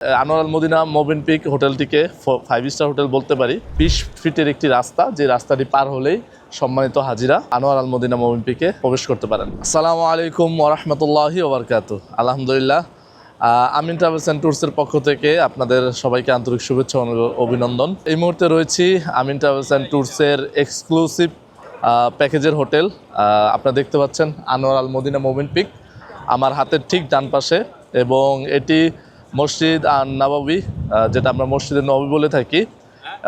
আনোয়ার আল Medina মোবিনপিক হোটেলটিকে 5 star hotel বলতে পারি। 20 ফিটের একটি রাস্তা, যে রাস্তাটি পার হলেই সম্মানিত হাজিরা আনোয়ার আল মদিনা মোবিনপিকে প্রবেশ করতে পারেন। আসসালামু আলাইকুম ওয়া রাহমাতুল্লাহি ওয়া বারাকাতুহু। আলহামদুলিল্লাহ, আমিন ট্রাভেলস অ্যান্ড ট্যুরসের পক্ষ থেকে আপনাদের সবাইকে আন্তরিক শুভেচ্ছা ও অভিনন্দন। এই মুহূর্তে রয়েছি আমিন ট্রাভেলস অ্যান্ড ট্যুরসের এক্সক্লুসিভ প্যাকেজের হোটেল। আপনারা দেখতে পাচ্ছেন আনোয়ার আল মদিনা মোবিনপিক আমার হাতের ঠিক ডান পাশে, এবং এটি মসজিদ আর নববী, যেটা আমরা মসজিদে নববী বলে থাকি,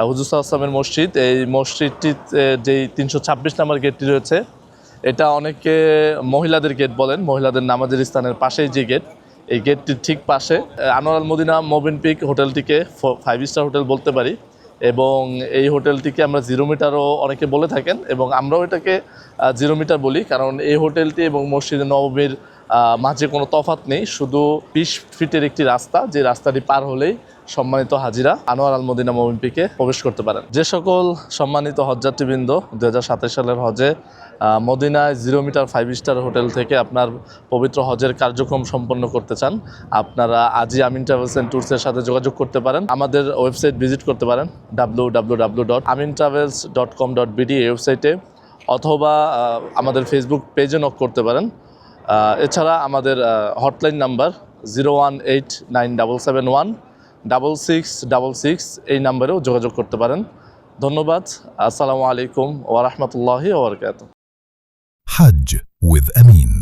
হুজুর সাল্লাল্লাহু আলাইহি ওয়াসাল্লামের মসজিদ। এই মসজিদটিতে যেই 326 নম্বর গেটটি রয়েছে, এটা অনেকে মহিলাদের গেট বলেন, মহিলাদের নামাজের স্থানের পাশেই যে গেট, এই গেটটির ঠিক পাশে আনোয়ার আল মদিনা মোবিনপিক হোটেলটিকে 5 স্টার হোটেল বলতে পারি। এবং এই হোটেলটিকে আমরা 0 মিটারও অনেকে বলে থাকেন, এবং আমরাও এটাকে 0 মিটার বলি, কারণ এই হোটেলটি এবং মসজিদে নববীর মাঝে কোনো তফাৎ নেই। শুধু 20 ফিটের একটি রাস্তা, যে রাস্তাটি পার হলেই সম্মানিত হাজিরা আনোয়ার আল মদিনা মোবিনপিকে প্রবেশ করতে পারেন। যে সকল সম্মানিত হজযাত্রীবৃন্দ 2027 সালের হজে মদিনায় 0 মিটার 5 স্টার হোটেল থেকে আপনার পবিত্র হজের কার্যক্রম সম্পন্ন করতে চান, আপনারা আজই আমিন ট্রাভেলস অ্যান্ড ট্যুরসের সাথে যোগাযোগ করতে পারেন। আমাদের ওয়েবসাইট ভিজিট করতে পারেন www.amintravels.com.bd এই ওয়েবসাইটে, অথবা আমাদের ফেসবুক পেজে নক করতে পারেন। এছাড়া আমাদের হটলাইন নাম্বার 01897716666 এই নাম্বারেও যোগাযোগ করতে পারেন। ধন্যবাদ। আসসালামু আলাইকুম ওয়া রাহমাতুল্লাহি ওয়া বারাকাতুহু। Hajj with Amin.